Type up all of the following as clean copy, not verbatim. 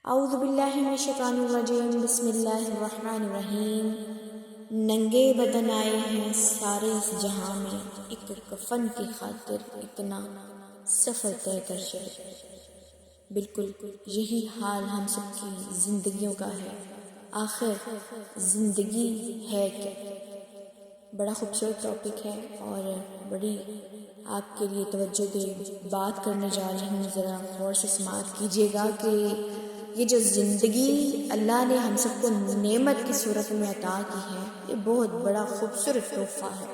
اعوذ باللہ من الشیطان الرجیم، بسم اللہ الرحمن الرحیم۔ ننگے بدن آئے ہیں سارے اس جہاں میں، ایک کفن کی خاطر اتنا سفر طے کر چلے۔ بالکل یہی حال ہم سب کی زندگیوں کا ہے۔ آخر زندگی ہے کیا؟ بڑا خوبصورت ٹاپک ہے اور بڑی آپ کے لیے توجہ دے بات کرنے جا رہی ہوں۔ ذرا غور سے سماعت کیجیے گا کہ یہ جو زندگی اللہ نے ہم سب کو نعمت کی صورت میں عطا کی ہے، یہ بہت بڑا خوبصورت تحفہ ہے۔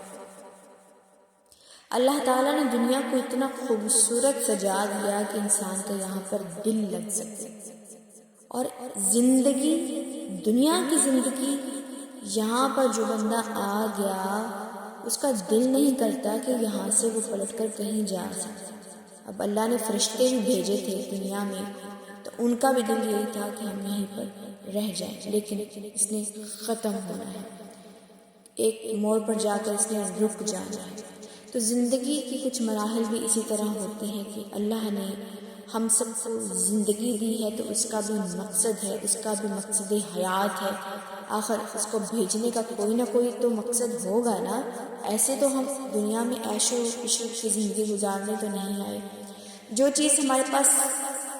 اللہ تعالیٰ نے دنیا کو اتنا خوبصورت سجا دیا کہ انسان کا یہاں پر دل لگ سکے، اور زندگی، دنیا کی زندگی، یہاں پر جو بندہ آ گیا اس کا دل نہیں کرتا کہ یہاں سے وہ پلٹ کر کہیں جا سکے۔ اب اللہ نے فرشتے بھی بھیجے تھے دنیا میں، تو ان کا بھی دل یہی تھا کہ ہم یہیں پر رہ جائیں، لیکن اس نے ختم ہونا ہے، ایک موڑ پر جا کر اس نے رک جانا ہے۔ تو زندگی کی کچھ مراحل بھی اسی طرح ہوتے ہیں کہ اللہ نے ہم سب کو زندگی دی ہے تو اس کا بھی مقصد ہے، اس کا بھی مقصد حیات ہے۔ آخر اس کو بھیجنے کا کوئی نہ کوئی تو مقصد ہوگا نا۔ ایسے تو ہم دنیا میں عیش و عشرت کی زندگی گزارنے تو نہیں آئے۔ جو چیز ہمارے پاس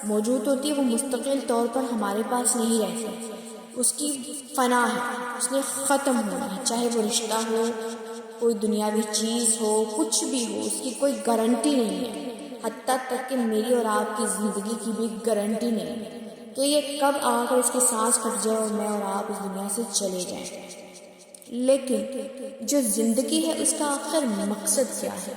موجود ہوتی ہے وہ مستقل طور پر ہمارے پاس نہیں رہتی، اس کی فنا ہے، اس نے ختم ہونا ہے، چاہے وہ رشتہ ہو، کوئی دنیاوی چیز ہو، کچھ بھی ہو، اس کی کوئی گارنٹی نہیں ہے۔ حتیٰ تک کہ میری اور آپ کی زندگی کی بھی گارنٹی نہیں ہے کہ یہ کب آ کر اس کی سانس کٹ جائے اور میں اور آپ اس دنیا سے چلے جائیں۔ لیکن جو زندگی ہے اس کا آخر مقصد کیا ہے؟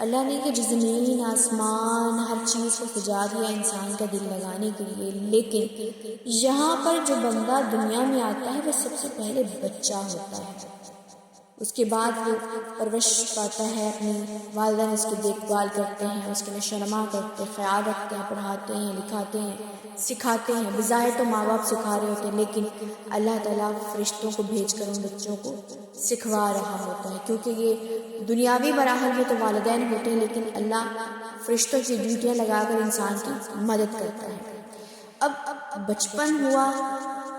اللہ نے کہ جو زمین آسمان ہر چیز کو سجا دیا انسان کا دل لگانے کے لیے، لیکن یہاں پر جو بندہ دنیا میں آتا ہے وہ سب سے پہلے بچہ ہوتا ہے، اس کے بعد وہ پرورش پاتا ہے، اپنی والدین اس کی دیکھ بھال کرتے ہیں، اس کے نشو و نما کرتے ہیں، خیال رکھتے ہیں، پڑھاتے ہیں، لکھاتے ہیں، سکھاتے ہیں۔ بظاہر تو ماں باپ سکھا رہے ہوتے ہیں، لیکن اللہ تعالیٰ فرشتوں کو بھیج کر ان بچوں کو سکھوا رہا ہوتا ہے، کیونکہ یہ دنیاوی مراحل میں تو والدین ہوتے ہیں، لیکن اللہ فرشتوں کی ڈیوٹیاں لگا کر انسان کی مدد کرتا ہے۔ اب بچپن ہوا،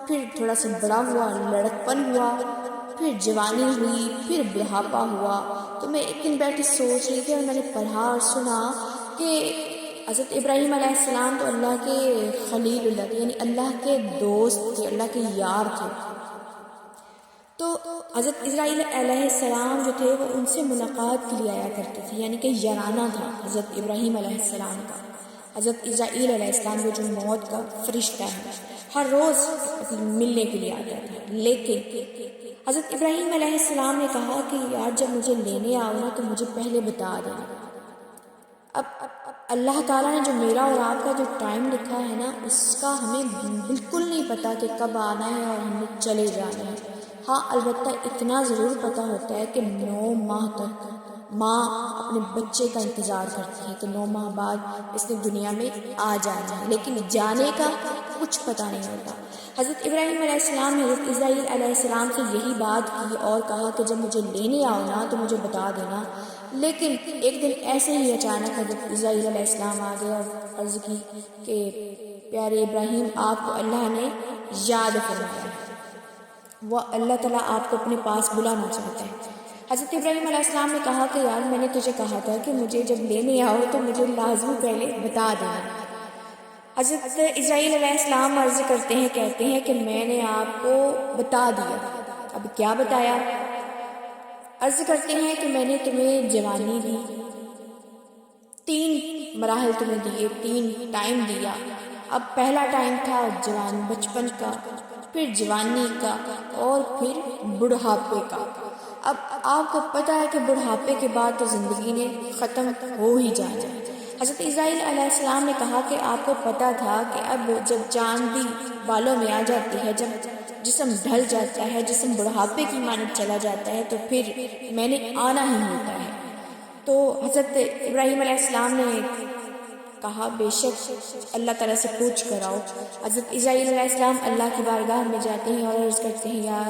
پھر تھوڑا سا بڑا ہوا، لڑکپن ہوا، پھر جوانی ہوئی، پھر بڑھاپا ہوا۔ تو میں ایک دن بیٹھی سوچ رہی تھی اور میں نے پڑھا اور سنا کہ حضرت ابراہیم علیہ السلام تو اللہ کے خلیل اللہ تھے، یعنی اللہ کے دوست تھے، اللہ کے یار تھے۔ تو حضرت اسرائیل علیہ السلام جو تھے وہ ان سے ملاقات کے لیے آیا کرتے تھے، یعنی کہ یارانہ تھا حضرت ابراہیم علیہ السلام کا۔ حضرت اسرائیل علیہ السلام کو جو موت کا فرشتہ ہے، ہر روز ملنے کے لیے آتا تھا، لیکن حضرت ابراہیم علیہ السلام نے کہا کہ یار جب مجھے لینے آؤ نا تو مجھے پہلے بتا دینا۔ اب اللہ تعالیٰ نے جو میرا اور آپ کا جو ٹائم لکھا ہے نا، اس کا ہمیں بالکل نہیں پتا کہ کب آنا ہے اور ہم نے چلے جانا ہے۔ ہاں البتہ اتنا ضرور پتا ہوتا ہے کہ 9 ماہ تک ماں اپنے بچے کا انتظار کرتی ہے کہ 9 ماہ بعد اس نے دنیا میں آ جانا ہے، لیکن جانے کا کچھ پتہ نہیں ہوتا۔ حضرت ابراہیم علیہ السلام نے حضرت اسرائیل علیہ السلام سے یہی بات کی اور کہا کہ جب مجھے لینے آؤ نا تو مجھے بتا دینا۔ لیکن ایک دن ایسے ہی اچانک حضرت اسرائیل علیہ السلام آ گئے اور عرض کی کہ پیارے ابراہیم، آپ کو اللہ نے یاد فرمایا ہے، وہ اللہ تعالیٰ آپ کو اپنے پاس بلانا چاہتا ہے۔ حضرت ابراہیم علیہ السلام نے کہا کہ یار میں نے تجھے کہا تھا کہ مجھے جب لینے آؤ تو مجھے لازمی پہلے بتا دینا۔ حضرت اسرائیل علیہ السلام عرض کرتے ہیں، کہتے ہیں کہ میں نے آپ کو بتا دیا۔ اب کیا بتایا؟ عرض کرتے ہیں کہ میں نے تمہیں جوانی دی، 3 مراحل تمہیں دیے، 3 ٹائم دیا۔ اب پہلا ٹائم تھا بچپن کا، پھر جوانی کا، اور پھر بڑھاپے کا۔ اب آپ کو پتہ ہے کہ بڑھاپے کے بعد تو زندگی نے ختم ہو ہی جانا ہے۔ حضرت اسرائیل علیہ السلام نے کہا کہ آپ کو پتہ تھا کہ اب جب چاندی بالوں میں آ جاتی ہے، جب جسم ڈھل جاتا ہے، جسم بڑھاپے کی مانند چلا جاتا ہے، تو پھر میں نے آنا ہی ہوتا ہے۔ تو حضرت ابراہیم علیہ السلام نے کہا بے شک اللہ تعالیٰ سے پوچھ کر آؤ۔ حضرت اسرائیل علیہ السلام اللہ کی بارگاہ میں جاتے ہیں اور عرض کرتے ہیں، یا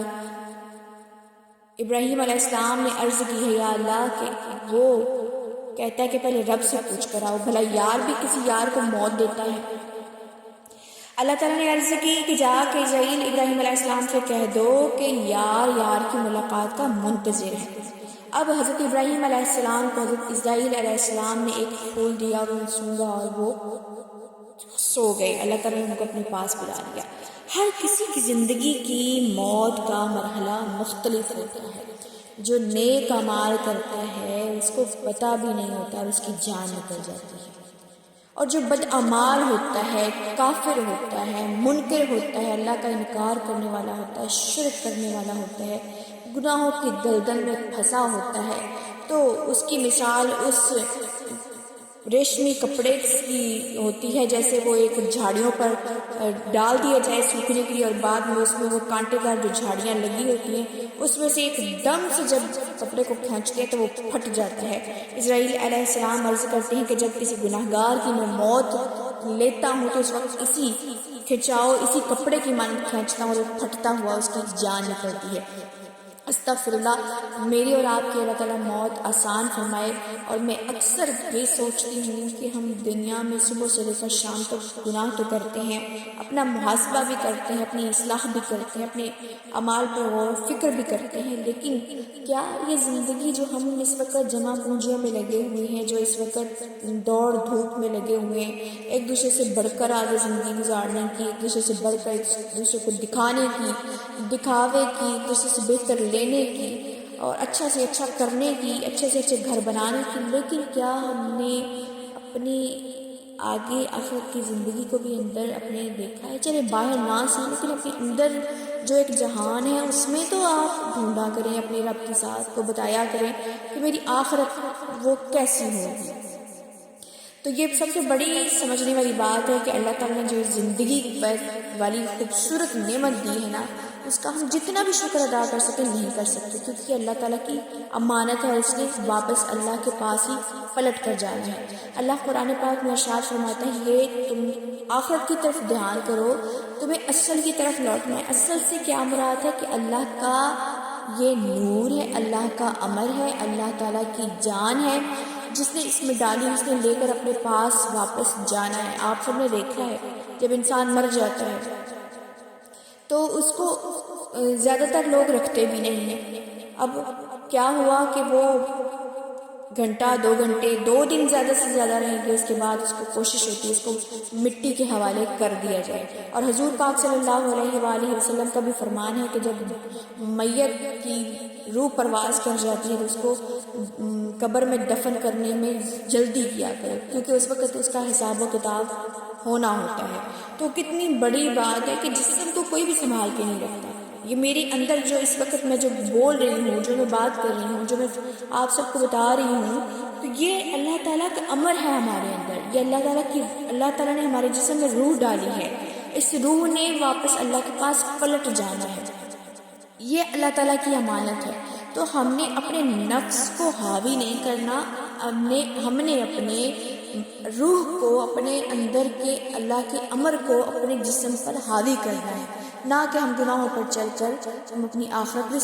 ابراہیم علیہ السلام نے عرض کی ہے، یا اللہ، کہ وہ کہتا ہے کہ پہلے رب سے پوچھ کر آؤ، بھلا یار بھی کسی یار کو موت دیتا ہے؟ اللہ تعالیٰ نے عرض کی کہ جا کے اسرائیل ابراہیم علیہ السلام سے کہہ دو کہ یار کی ملاقات کا منتظر ہے۔ اب حضرت ابراہیم علیہ السلام کو حضرت اسرائیل علیہ السلام نے ایک پھول دیا اور انہیں سونگا اور وہ سو گئے۔ اللہ تعالیٰ نے ان کو اپنے پاس بلا لیا۔ ہر کسی کی زندگی کی موت کا مرحلہ مختلف ہوتا ہے۔ جو نیک اعمال کرتا ہے اس کو پتہ بھی نہیں ہوتا اور اس کی جان نکل جاتی ہے، اور جو بد اعمال ہوتا ہے، کافر ہوتا ہے، منکر ہوتا ہے، اللہ کا انکار کرنے والا ہوتا ہے، شرک کرنے والا ہوتا ہے، گناہوں کی دلدل میں پھنسا ہوتا ہے، تو اس کی مثال اس ریشمی کپڑے کی ہوتی ہے جیسے وہ ایک جھاڑیوں پر ڈال دیا جائے سوکھنے کے لیے، اور بعد میں اس میں وہ کانٹے دار جو جھاڑیاں لگی ہوتی ہیں اس میں سے ایک دم سے جب کپڑے کو کھینچتے ہیں تو وہ پھٹ جاتا ہے۔ اسرائیل علیہ السلام عرض کرتے ہیں کہ جب کسی گناہگار کی میں موت لیتا ہوں تو اس وقت اسی کپڑے کی مانند کھینچتا ہوں اور وہ پھٹتا ہوا اس کی جان نکلتی ہے۔ استغفر اللہ، میری اور آپ کی اللہ تعالیٰ موت آسان فرمائے۔ اور میں اکثر یہ سوچتی ہوں کہ ہم دنیا میں صبح سے لے کر شام تک گناہ تو کرتے ہیں، اپنا محاسبہ بھی کرتے ہیں، اپنی اصلاح بھی کرتے ہیں، اپنے اعمال پر غور و فکر بھی کرتے ہیں، لیکن کیا یہ زندگی جو ہم اس وقت جمع پونجیوں میں لگے ہوئے ہیں، جو اس وقت دوڑ دھوپ میں لگے ہوئے ہیں، ایک دوسرے سے بڑھ کر آگے زندگی گزارنے کی، ایک دوسرے سے بڑھ کر ایک دوسرے کو دکھانے کی، دکھاوے کی، ایک دوسرے سے بہتر لینے کی اور اچھا سے اچھا کرنے کی، اچھے سے اچھے گھر بنانے کی، لیکن کیا ہم نے اپنی آگے آخرت کی زندگی کو بھی اندر اپنے دیکھا ہے؟ چلے باہر نہ صحیح لیکن اپنے اندر جو ایک جہان ہے اس میں تو آپ ڈھونڈا کریں، اپنے رب کی ذات کو بتایا کریں کہ میری آخرت وہ کیسی ہوگی۔ تو یہ سب سے بڑی سمجھنے والی بات ہے کہ اللہ تعالیٰ نے جو زندگی والی خوبصورت نعمت دی ہے نا، اس کا ہم جتنا بھی شکر ادا کر سکیں نہیں کر سکتے، کیونکہ اللہ تعالیٰ کی امانت ہے اور اس نے واپس اللہ کے پاس ہی پلٹ کر جانا ہے۔ اللہ قرآن پاک میں ارشاد فرماتا ہے یہ تم آخرت کی طرف دھیان کرو، تمہیں اصل کی طرف لوٹنا ہے۔ اصل سے کیا مراد ہے کہ اللہ کا یہ نور ہے، اللہ کا امر ہے، اللہ تعالیٰ کی جان ہے جس نے اس میں ڈالی، اس نے لے کر اپنے پاس واپس جانا ہے۔ آپ سب نے دیکھا ہے جب انسان مر جاتا ہے تو اس کو زیادہ تر لوگ رکھتے بھی نہیں ہیں۔ اب کیا ہوا کہ وہ گھنٹہ 2 گھنٹے 2 دن زیادہ سے زیادہ رہیں گے، اس کے بعد اس کو کوشش ہوتی ہے اس کو مٹی کے حوالے کر دیا جائے۔ اور حضور پاک صلی اللہ علیہ وآلہ وسلم کا بھی فرمان ہے کہ جب میت کی روح پرواز کر جاتی ہے تو اس کو قبر میں دفن کرنے میں جلدی کیا کرے، کیونکہ اس وقت اس کا حساب و کتاب ہونا ہوتا ہے۔ تو کتنی بڑی بات ہے کہ جسم کو کوئی بھی سنبھال کے نہیں رکھتا۔ یہ میرے اندر جو اس وقت میں جو بول رہی ہوں، جو میں بات کر رہی ہوں، جو میں آپ سب کو بتا رہی ہوں، تو یہ اللہ تعالیٰ کا امر ہے ہمارے اندر۔ یہ اللہ تعالیٰ نے ہمارے جسم میں روح ڈالی ہے، اس روح نے واپس اللہ کے پاس پلٹ جانا ہے، یہ اللہ تعالیٰ کی امانت ہے۔ تو ہم نے اپنے نفس کو حاوی نہیں کرنا، ہم نے اپنے روح کو، اپنے اندر کے اللہ کے امر کو اپنے جسم پر حاوی کرنا ہے، نہ کہ ہم گناہوں پر چل کر ہم اپنی آخرت بھی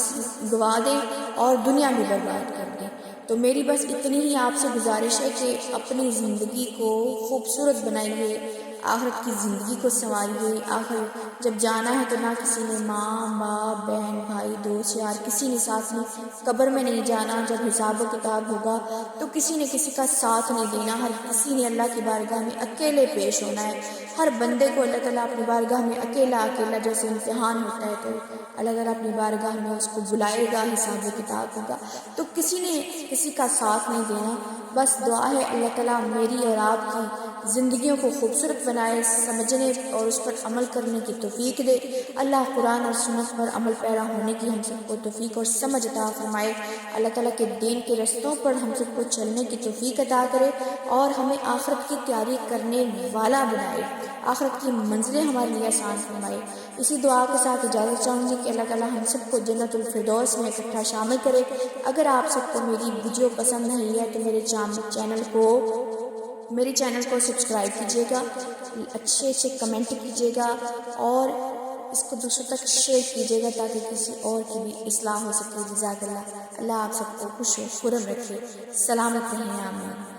گوا دیں اور دنیا بھی برباد کر دیں۔ تو میری بس اتنی ہی آپ سے گزارش ہے کہ اپنی زندگی کو خوبصورت بنائیے، آخرت کی زندگی کو سنواریے۔ آخر جب جانا ہے تو نہ کسی نے ماں باپ بہن بھائی دوست یار کسی نے ساتھ نہیں، قبر میں نہیں جانا۔ جب حساب و کتاب ہوگا تو کسی نے کسی کا ساتھ نہیں دینا، ہر کسی نے اللہ کی بارگاہ میں اکیلے پیش ہونا ہے۔ ہر بندے کو اللہ تعالیٰ اپنی بارگاہ میں اکیلا جیسے امتحان ہوتا ہے تو اللہ تعالیٰ اپنی بارگاہ میں اس کو بلائے گا، حساب و کتاب ہوگا، تو کسی نے کسی کا ساتھ نہیں دینا۔ بس دعا ہے اللہ تعالیٰ میری اور آپ کی زندگیوں کو خوبصورت بنائے، سمجھنے اور اس پر عمل کرنے کی توفیق دے۔ اللہ قرآن اور سنت پر عمل پیرا ہونے کی ہم سب کو توفیق اور سمجھ عطا فرمائے۔ اللہ تعالیٰ کے دین کے رستوں پر ہم سب کو چلنے کی توفیق عطا کرے اور ہمیں آخرت کی تیاری کرنے والا بنائے، آخرت کی منزلیں ہمارے لیے آسان فرمائے۔ اسی دعا کے ساتھ اجازت چاہوں گی کہ اللہ تعالیٰ ہم سب کو جنت الفردوس میں اکٹھا شامل کرے۔ اگر آپ سب کو میری ویڈیو پسند نہیں ہے تو میرے چینل کو سبسکرائب کیجیے گا، اچھے کمنٹ کیجیے گا اور اس کو دوسروں تک شیئر کیجیے گا تاکہ کسی اور کی بھی اصلاح ہو سکے۔ جزاک اللہ۔ اللہ آپ سب کو خوش و خرم رکھے، سلامت رہیں، آمین۔